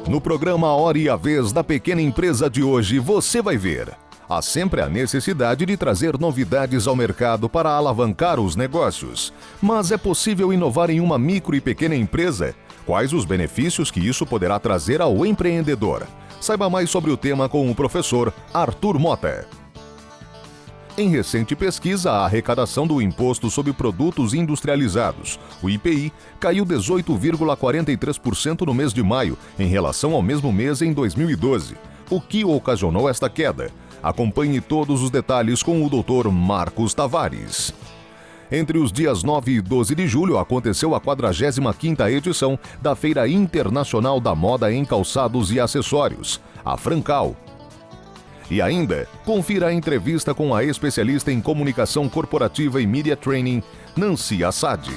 No programa Hora e a Vez da Pequena Empresa de hoje, você vai ver. Há sempre a necessidade de trazer novidades ao mercado para alavancar os negócios. Mas é possível inovar em uma micro e pequena empresa? Quais os benefícios que isso poderá trazer ao empreendedor? Saiba mais sobre o tema com o professor Arthur Mota. Em recente pesquisa, a arrecadação do Imposto sobre Produtos Industrializados, o IPI, caiu 18,43% no mês de maio, em relação ao mesmo mês em 2012. O que ocasionou esta queda? Acompanhe todos os detalhes com o Dr. Marcos Tavares. Entre os dias 9 e 12 de julho aconteceu a 45ª edição da Feira Internacional da Moda em Calçados e Acessórios, a Francal. E ainda, confira a entrevista com a especialista em comunicação corporativa e media training, Nancy Assad.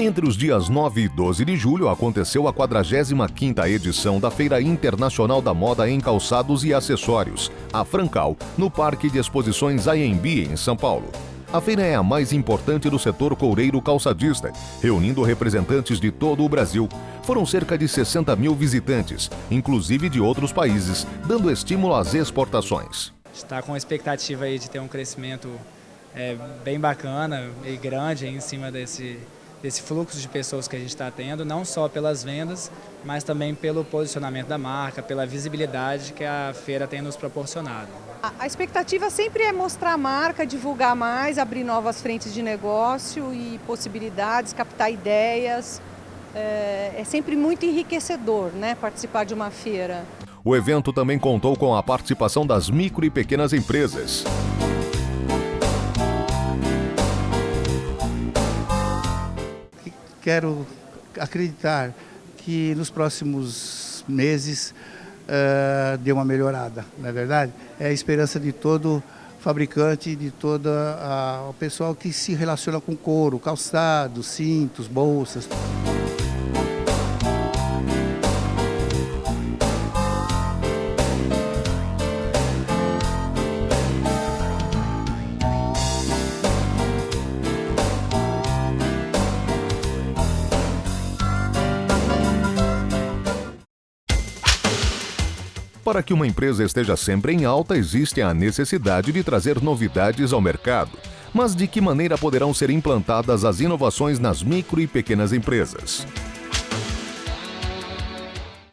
Entre os dias 9 e 12 de julho aconteceu a 45ª edição da Feira Internacional da Moda em Calçados e Acessórios, a Francal, no Parque de Exposições AMB, em São Paulo. A feira é a mais importante do setor coureiro calçadista, reunindo representantes de todo o Brasil. Foram cerca de 60 mil visitantes, inclusive de outros países, dando estímulo às exportações. Está com a expectativa aí de ter um crescimento bem bacana e grande em cima desse fluxo de pessoas que a gente está tendo, não só pelas vendas, mas também pelo posicionamento da marca, pela visibilidade que a feira tem nos proporcionado. A expectativa sempre é mostrar a marca, divulgar mais, abrir novas frentes de negócio e possibilidades, captar ideias. É sempre muito enriquecedor, né, participar de uma feira. O evento também contou com a participação das micro e pequenas empresas. Quero acreditar que nos próximos meses dê uma melhorada, não é verdade? É a esperança de todo fabricante, de todo o pessoal que se relaciona com couro, calçados, cintos, bolsas. Para que uma empresa esteja sempre em alta, existe a necessidade de trazer novidades ao mercado. Mas de que maneira poderão ser implantadas as inovações nas micro e pequenas empresas?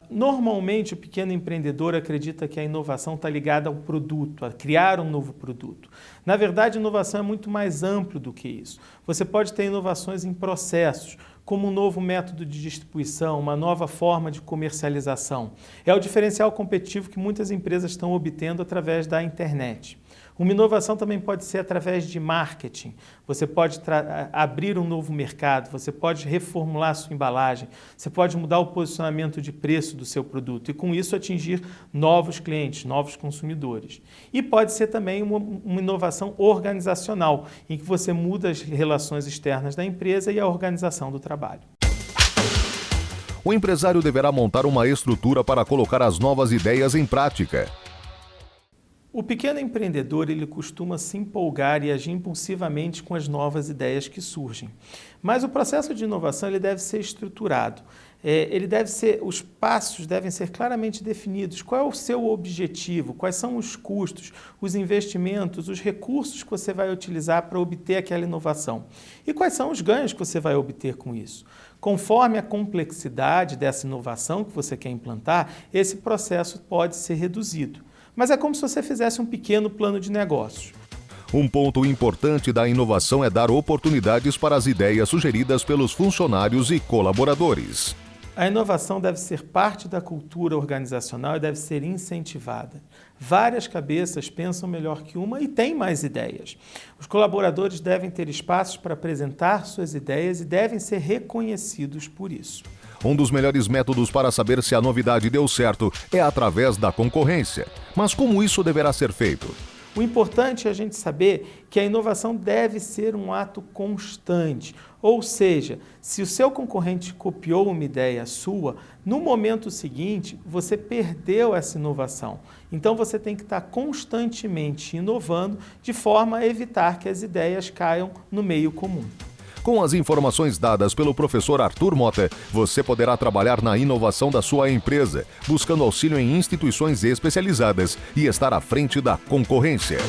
Normalmente, o pequeno empreendedor acredita que a inovação está ligada ao produto, a criar um novo produto. Na verdade, a inovação é muito mais amplo do que isso. Você pode ter inovações em processos, como um novo método de distribuição, uma nova forma de comercialização. É o diferencial competitivo que muitas empresas estão obtendo através da internet. Uma inovação também pode ser através de marketing. Você pode abrir um novo mercado, você pode reformular a sua embalagem, você pode mudar o posicionamento de preço do seu produto e, com isso, atingir novos clientes, novos consumidores. E pode ser também uma inovação organizacional, em que você muda as relações externas da empresa e a organização do trabalho. O empresário deverá montar uma estrutura para colocar as novas ideias em prática. O pequeno empreendedor ele costuma se empolgar e agir impulsivamente com as novas ideias que surgem. Mas o processo de inovação ele deve ser estruturado. Os passos devem ser claramente definidos. Qual é o seu objetivo? Quais são os custos, os investimentos, os recursos que você vai utilizar para obter aquela inovação? E quais são os ganhos que você vai obter com isso? Conforme a complexidade dessa inovação que você quer implantar, esse processo pode ser reduzido. Mas é como se você fizesse um pequeno plano de negócios. Um ponto importante da inovação é dar oportunidades para as ideias sugeridas pelos funcionários e colaboradores. A inovação deve ser parte da cultura organizacional e deve ser incentivada. Várias cabeças pensam melhor que uma e têm mais ideias. Os colaboradores devem ter espaços para apresentar suas ideias e devem ser reconhecidos por isso. Um dos melhores métodos para saber se a novidade deu certo é através da concorrência. Mas como isso deverá ser feito? O importante é a gente saber que a inovação deve ser um ato constante. Ou seja, se o seu concorrente copiou uma ideia sua, no momento seguinte você perdeu essa inovação. Então você tem que estar constantemente inovando de forma a evitar que as ideias caiam no meio comum. Com as informações dadas pelo professor Arthur Mota, você poderá trabalhar na inovação da sua empresa, buscando auxílio em instituições especializadas e estar à frente da concorrência.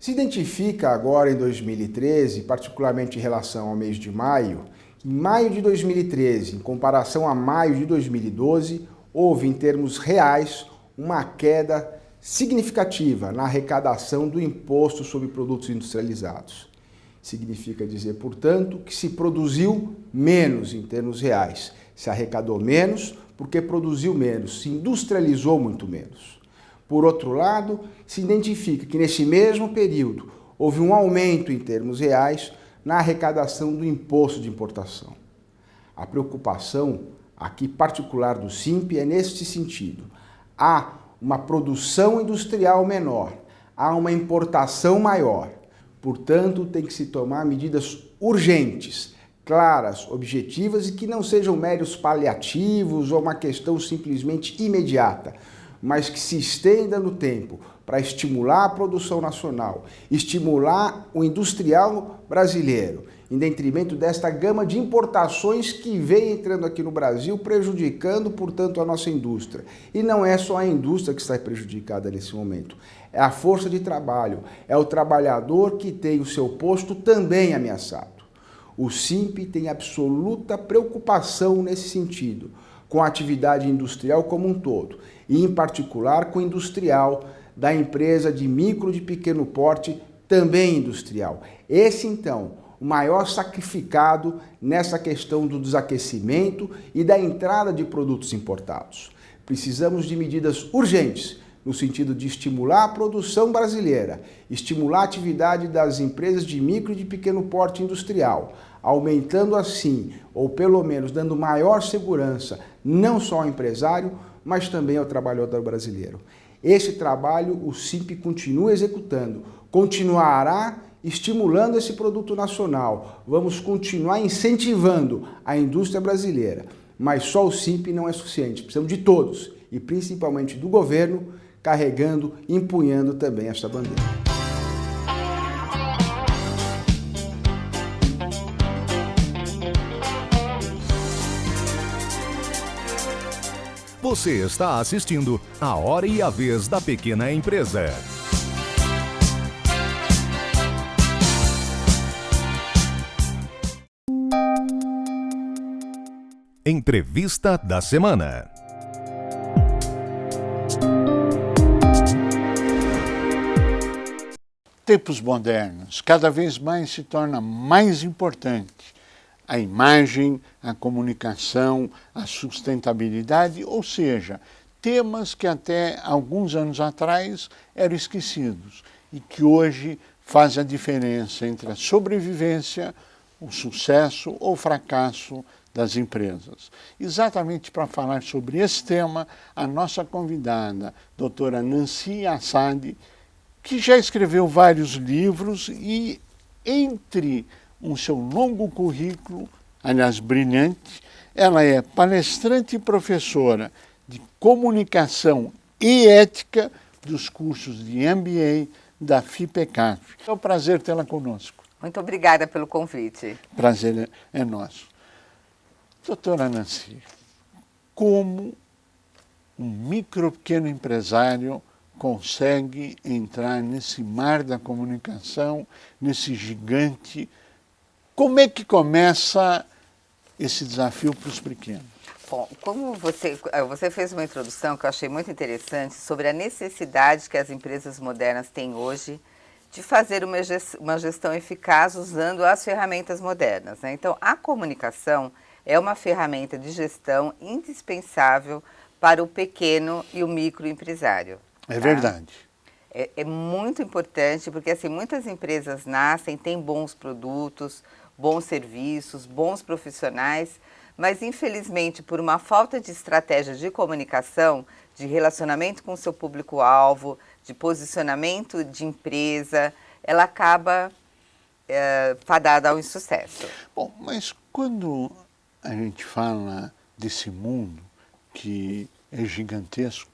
Se identifica agora em 2013, particularmente em relação ao mês de maio, em maio de 2013, em comparação a maio de 2012, houve em termos reais uma queda significativa na arrecadação do imposto sobre produtos industrializados. Significa dizer, portanto, que se produziu menos em termos reais, se arrecadou menos porque produziu menos, se industrializou muito menos. Por outro lado, se identifica que nesse mesmo período houve um aumento em termos reais na arrecadação do imposto de importação. A preocupação aqui particular do SINP é neste sentido. Há uma produção industrial menor, há uma importação maior. Portanto, tem que se tomar medidas urgentes, claras, objetivas e que não sejam meros paliativos ou uma questão simplesmente imediata, mas que se estenda no tempo para estimular a produção nacional, estimular o industrial brasileiro, em detrimento desta gama de importações que vem entrando aqui no Brasil, prejudicando, portanto, a nossa indústria. E não é só a indústria que está prejudicada nesse momento, é a força de trabalho, é o trabalhador que tem o seu posto também ameaçado. O SINP tem absoluta preocupação nesse sentido, com a atividade industrial como um todo, e em particular com o industrial da empresa de micro e de pequeno porte, também industrial. Esse, então, o maior sacrificado nessa questão do desaquecimento e da entrada de produtos importados. Precisamos de medidas urgentes, no sentido de estimular a produção brasileira, estimular a atividade das empresas de micro e de pequeno porte industrial, aumentando assim, ou pelo menos dando maior segurança, não só ao empresário, mas também ao trabalhador brasileiro. Esse trabalho o SINP continua executando, continuará estimulando esse produto nacional, vamos continuar incentivando a indústria brasileira, mas só o SINP não é suficiente, precisamos de todos, e principalmente do governo, carregando e empunhando também esta bandeira. Você está assistindo A Hora e a Vez da Pequena Empresa. Entrevista da semana. Tempos modernos, cada vez mais se torna mais importante a imagem, a comunicação, a sustentabilidade, ou seja, temas que até alguns anos atrás eram esquecidos e que hoje fazem a diferença entre a sobrevivência, o sucesso ou fracasso das empresas. Exatamente para falar sobre esse tema, a nossa convidada, doutora Nancy Assad, que já escreveu vários livros e entre um seu longo currículo, aliás, brilhante, ela é palestrante e professora de comunicação e ética dos cursos de MBA da FIPECAF. É um prazer tê-la conosco. Muito obrigada pelo convite. Prazer é nosso. Doutora Nancy, como um pequeno empresário consegue entrar nesse mar da comunicação, nesse gigante? Como é que começa esse desafio para os pequenos? Bom, como você fez uma introdução que eu achei muito interessante sobre a necessidade que as empresas modernas têm hoje de fazer uma gestão eficaz usando as ferramentas modernas, né? Então, a comunicação é uma ferramenta de gestão indispensável para o pequeno e o microempresário. É verdade. É muito importante, porque assim, muitas empresas nascem, têm bons produtos, bons serviços, bons profissionais, mas infelizmente por uma falta de estratégia de comunicação, de relacionamento com o seu público-alvo, de posicionamento de empresa, ela acaba fadada ao insucesso. Bom, mas quando a gente fala desse mundo que é gigantesco,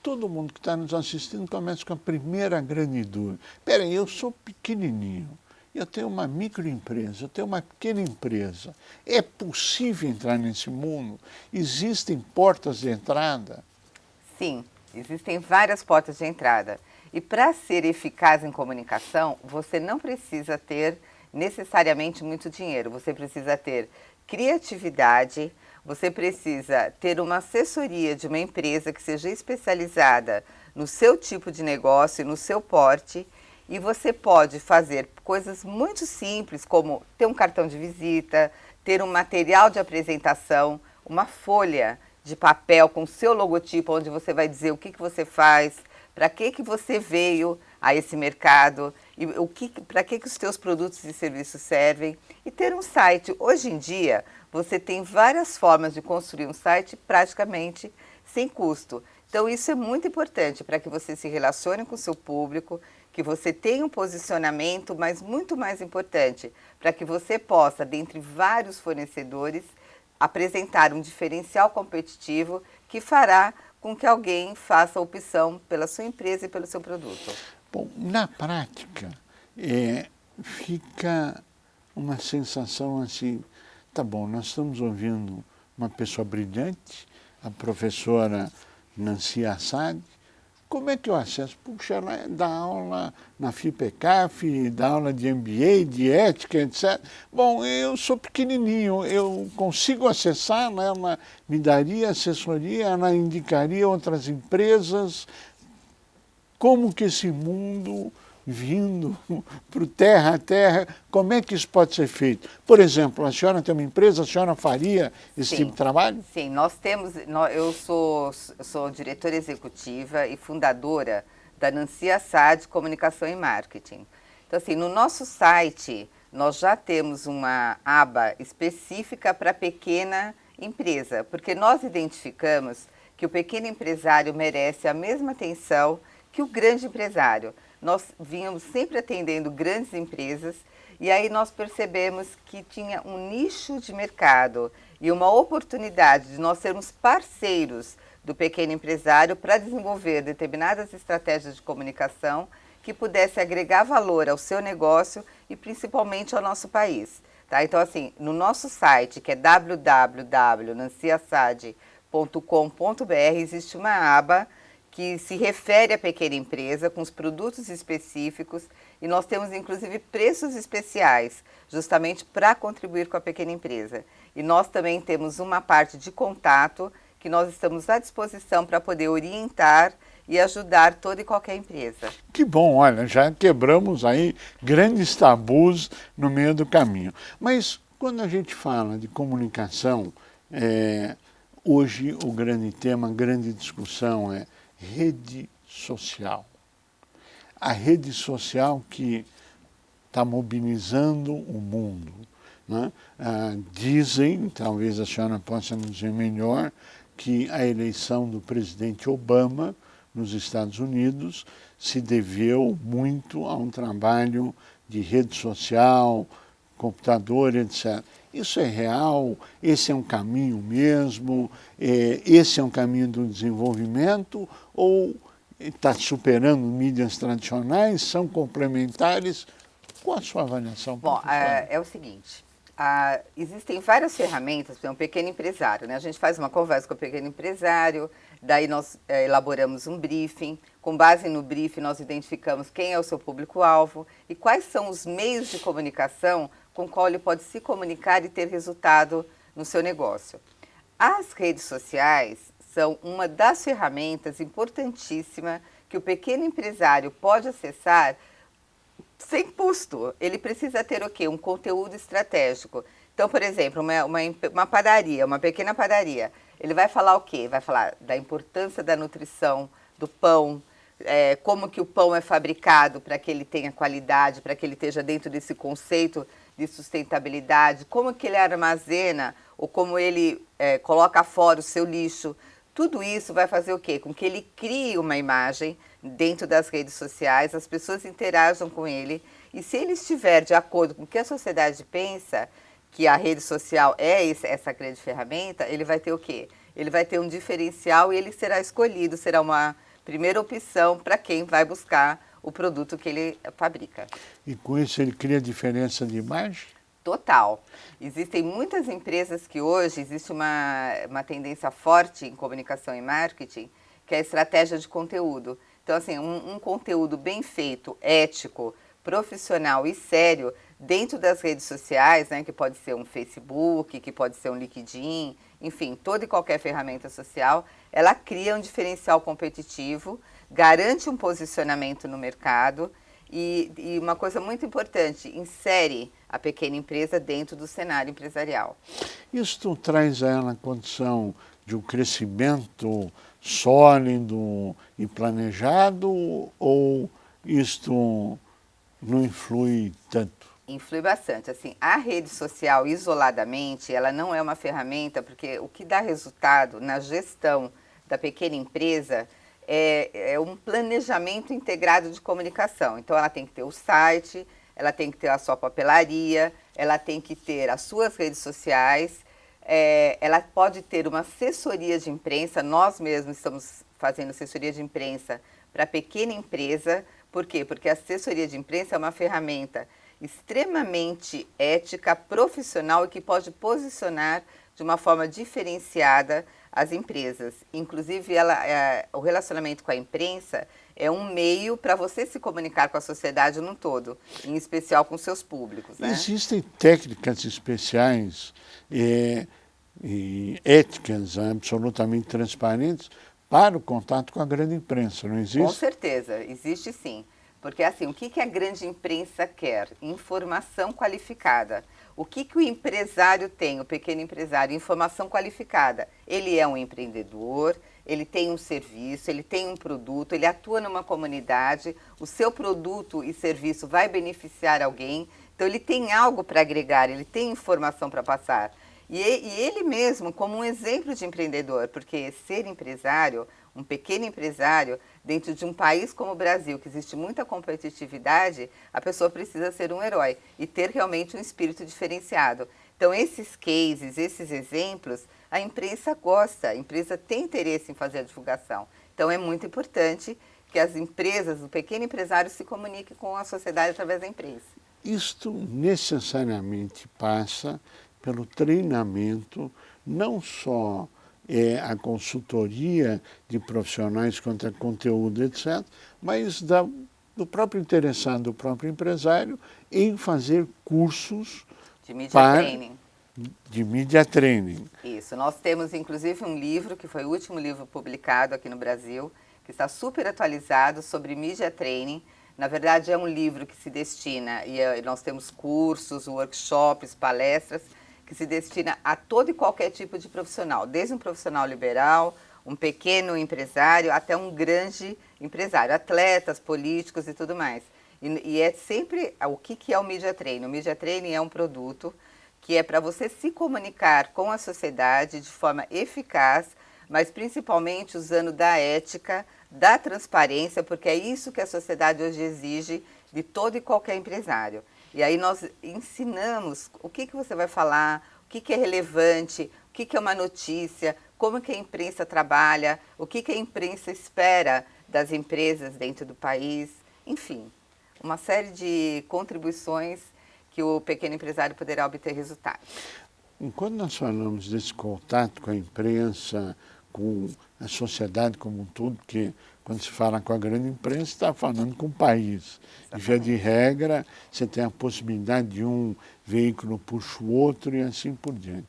todo mundo que está nos assistindo começa com a primeira grande dúvida. Peraí, eu sou pequenininho, eu tenho uma microempresa, eu tenho uma pequena empresa. É possível entrar nesse mundo? Existem portas de entrada? Sim, existem várias portas de entrada. E para ser eficaz em comunicação, você não precisa ter necessariamente muito dinheiro. Você precisa ter criatividade, você precisa ter uma assessoria de uma empresa que seja especializada no seu tipo de negócio e no seu porte. E você pode fazer coisas muito simples, como ter um cartão de visita, ter um material de apresentação, uma folha de papel com o seu logotipo, onde você vai dizer o que você faz, para que você veio a esse mercado, e para que os seus produtos e serviços servem, e ter um site. Hoje em dia, você tem várias formas de construir um site praticamente sem custo. Então, isso é muito importante para que você se relacione com o seu público, que você tenha um posicionamento, mas muito mais importante, para que você possa, dentre vários fornecedores, apresentar um diferencial competitivo que fará com que alguém faça a opção pela sua empresa e pelo seu produto. Bom, na prática, fica uma sensação assim, tá bom, nós estamos ouvindo uma pessoa brilhante, a professora Nancy Assad. Como é que eu acesso? Puxa, ela dá aula na FIPECAF, dá aula de MBA, de ética, etc. Bom, eu sou pequenininho, eu consigo acessar, né? Ela me daria assessoria, ela indicaria outras empresas. Como que esse mundo vindo para o terra a terra, como é que isso pode ser feito? Por exemplo, a senhora tem uma empresa, a senhora faria esse tipo de trabalho? Sim, nós temos, eu sou diretora executiva e fundadora da Nancy Assad Comunicação e Marketing. Então, assim, no nosso site, nós já temos uma aba específica para pequena empresa, porque nós identificamos que o pequeno empresário merece a mesma atenção que o grande empresário. Nós vínhamos sempre atendendo grandes empresas e aí nós percebemos que tinha um nicho de mercado e uma oportunidade de nós sermos parceiros do pequeno empresário para desenvolver determinadas estratégias de comunicação que pudesse agregar valor ao seu negócio e principalmente ao nosso país. Tá? Então, assim, no nosso site, que é www.nancyassad.com.br, existe uma aba que se refere à pequena empresa, com os produtos específicos, e nós temos, inclusive, preços especiais, justamente para contribuir com a pequena empresa. E nós também temos uma parte de contato, que nós estamos à disposição para poder orientar e ajudar toda e qualquer empresa. Que bom, olha, já quebramos aí grandes tabus no meio do caminho. Mas quando a gente fala de comunicação, hoje o grande tema, a grande discussão é rede social. A rede social que está mobilizando o mundo. Né? Dizem, talvez a senhora possa nos dizer melhor, que a eleição do presidente Obama nos Estados Unidos se deveu muito a um trabalho de rede social, computador, etc. Isso é real? Esse é um caminho mesmo? Esse é um caminho do desenvolvimento? Ou está superando mídias tradicionais? São complementares? Qual a sua avaliação? Bom, é o seguinte, existem várias ferramentas para um pequeno empresário, né? A gente faz uma conversa com o pequeno empresário, daí nós elaboramos um briefing, com base no briefing nós identificamos quem é o seu público-alvo e quais são os meios de comunicação com qual ele pode se comunicar e ter resultado no seu negócio. As redes sociais são uma das ferramentas importantíssimas que o pequeno empresário pode acessar sem custo. Ele precisa ter o quê? Um conteúdo estratégico. Então, por exemplo, uma padaria, uma pequena padaria, ele vai falar o quê? Vai falar da importância da nutrição, do pão, como que o pão é fabricado para que ele tenha qualidade, para que ele esteja dentro desse conceito de sustentabilidade, como que ele armazena ou como ele coloca fora o seu lixo. Tudo isso vai fazer o quê? Com que ele crie uma imagem dentro das redes sociais, as pessoas interajam com ele, e se ele estiver de acordo com o que a sociedade pensa, que a rede social é essa grande ferramenta, ele vai ter o quê? Ele vai ter um diferencial e ele será escolhido, será uma primeira opção para quem vai buscar o produto que ele fabrica. E com isso ele cria diferença de imagem? Total. Existem muitas empresas que hoje existe uma tendência forte em comunicação e marketing, que é a estratégia de conteúdo. Então, assim, um conteúdo bem feito, ético, profissional e sério dentro das redes sociais, né, que pode ser um Facebook, que pode ser um LinkedIn, enfim, toda e qualquer ferramenta social, ela cria um diferencial competitivo, garante um posicionamento no mercado e uma coisa muito importante, insere a pequena empresa dentro do cenário empresarial. Isso traz a ela a condição de um crescimento sólido e planejado, ou isto não influi tanto? Influi bastante. Assim, a rede social isoladamente, ela não é uma ferramenta, porque o que dá resultado na gestão da pequena empresa é um planejamento integrado de comunicação. Então, ela tem que ter o site, ela tem que ter a sua papelaria, ela tem que ter as suas redes sociais, ela pode ter uma assessoria de imprensa. Nós mesmos estamos fazendo assessoria de imprensa para a pequena empresa. Por quê? Porque a assessoria de imprensa é uma ferramenta extremamente ética, profissional e que pode posicionar de uma forma diferenciada as empresas. Inclusive, o relacionamento com a imprensa é um meio para você se comunicar com a sociedade no todo, em especial com seus públicos. Né? Existem técnicas especiais e éticas absolutamente transparentes para o contato com a grande imprensa, não existe? Com certeza, existe sim. Porque assim, o que a grande imprensa quer? Informação qualificada. O que o empresário tem, o pequeno empresário? Informação qualificada. Ele é um empreendedor, ele tem um serviço, ele tem um produto, ele atua numa comunidade, o seu produto e serviço vai beneficiar alguém, então ele tem algo para agregar, ele tem informação para passar. E ele mesmo, como um exemplo de empreendedor, porque ser empresário, um pequeno empresário, dentro de um país como o Brasil, que existe muita competitividade, a pessoa precisa ser um herói e ter realmente um espírito diferenciado. Então, esses cases, esses exemplos, a imprensa gosta, a empresa tem interesse em fazer a divulgação. Então, é muito importante que as empresas, o pequeno empresário, se comuniquem com a sociedade através da imprensa. Isto necessariamente passa pelo treinamento, não só a consultoria de profissionais quanto a conteúdo, etc., mas do próprio interessado, do próprio empresário, em fazer cursos de media training. De media training. Isso. Nós temos, inclusive, um livro, que foi o último livro publicado aqui no Brasil, que está super atualizado sobre media training. Na verdade, é um livro que se destina, e nós temos cursos, workshops, palestras, que se destina a todo e qualquer tipo de profissional, desde um profissional liberal, um pequeno empresário, até um grande empresário, atletas, políticos e tudo mais. E é sempre, o que é o Media Training? O Media Training é um produto que é para você se comunicar com a sociedade de forma eficaz, mas principalmente usando da ética, da transparência, porque é isso que a sociedade hoje exige de todo e qualquer empresário. E aí nós ensinamos o que você vai falar, o que é relevante, o que é uma notícia, como que a imprensa trabalha, o que a imprensa espera das empresas dentro do país, enfim, uma série de contribuições que o pequeno empresário poderá obter resultados. Quando nós falamos desse contato com a imprensa, com a sociedade como um todo, que quando se fala com a grande imprensa, está falando com o país. E, via de regra, você tem a possibilidade de um veículo puxa o outro e assim por diante.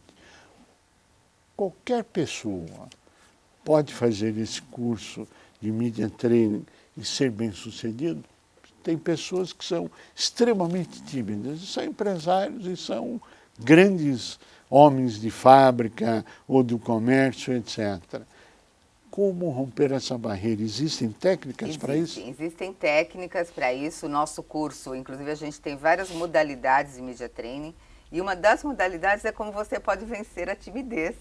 Qualquer pessoa pode fazer esse curso de media training e ser bem-sucedido? Tem pessoas que são extremamente tímidas, e são empresários e são grandes homens de fábrica ou do comércio, etc. como romper essa barreira? Existem técnicas para isso? Existem técnicas para isso. O nosso curso, inclusive, a gente tem várias modalidades de Media Training. E uma das modalidades é como você pode vencer a timidez.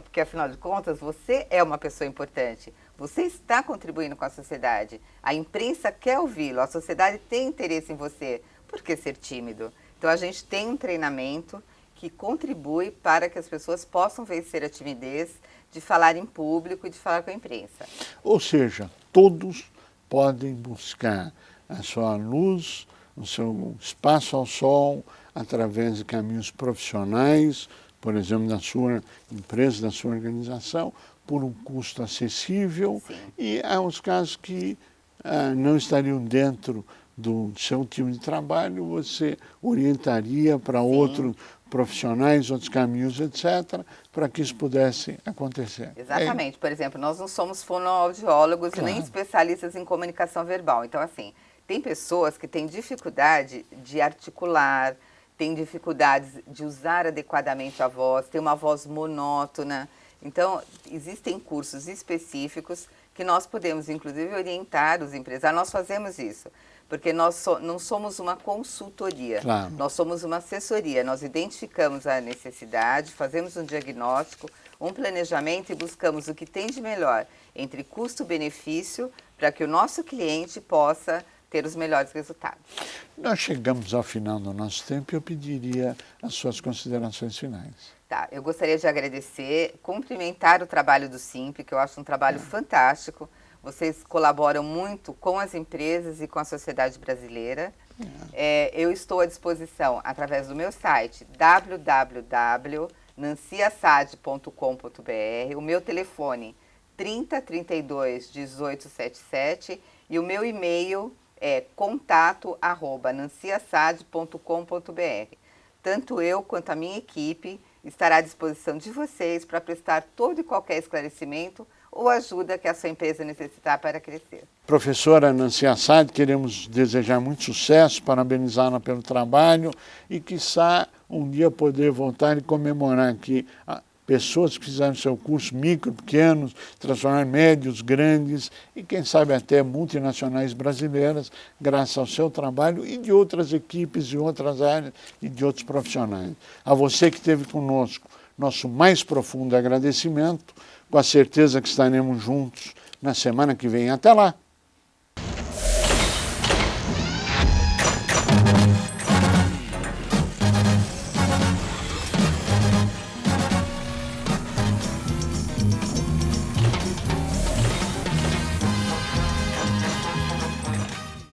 Porque, afinal de contas, você é uma pessoa importante. Você está contribuindo com a sociedade. A imprensa quer ouvi-lo. A sociedade tem interesse em você. Por que ser tímido? Então, a gente tem um treinamento que contribui para que as pessoas possam vencer a timidez de falar em público e de falar com a imprensa. Ou seja, todos podem buscar a sua luz, o seu espaço ao sol, através de caminhos profissionais, por exemplo, da sua empresa, da sua organização, por um custo acessível. Sim. E há os casos que não estariam dentro do seu time de trabalho, você orientaria para outros profissionais, outros caminhos, etc., para que isso pudesse acontecer. Exatamente. Por exemplo, nós não somos fonoaudiólogos e nem especialistas em comunicação verbal. Então, assim, tem pessoas que têm dificuldade de articular, têm dificuldades de usar adequadamente a voz, tem uma voz monótona. Então, existem cursos específicos que nós podemos, inclusive, orientar os empresários. Nós fazemos isso, porque nós não somos uma consultoria, nós somos uma assessoria. Nós identificamos a necessidade, fazemos um diagnóstico, um planejamento e buscamos o que tem de melhor entre custo-benefício para que o nosso cliente possa ter os melhores resultados. Nós chegamos ao final do nosso tempo e eu pediria as suas considerações finais. Tá, eu gostaria de agradecer, cumprimentar o trabalho do Simpli, que eu acho um trabalho fantástico. Vocês colaboram muito com as empresas e com a sociedade brasileira. Eu estou à disposição através do meu site www.nanciassad.com.br, o meu telefone 30 32 18 77 e o meu e-mail é contato@nanciassad.com.br. Tanto eu quanto a minha equipe estará à disposição de vocês para prestar todo e qualquer esclarecimento ou ajuda que a sua empresa necessitar para crescer. Professora Nancy Assad, queremos desejar muito sucesso, parabenizá-la pelo trabalho e, quiçá, um dia poder voltar e comemorar aqui pessoas que fizeram seu curso, micro, pequenos, transformar médios, grandes e, quem sabe, até multinacionais brasileiras, graças ao seu trabalho e de outras equipes, de outras áreas e de outros profissionais. A você que esteve conosco, nosso mais profundo agradecimento, com a certeza que estaremos juntos na semana que vem. Até lá!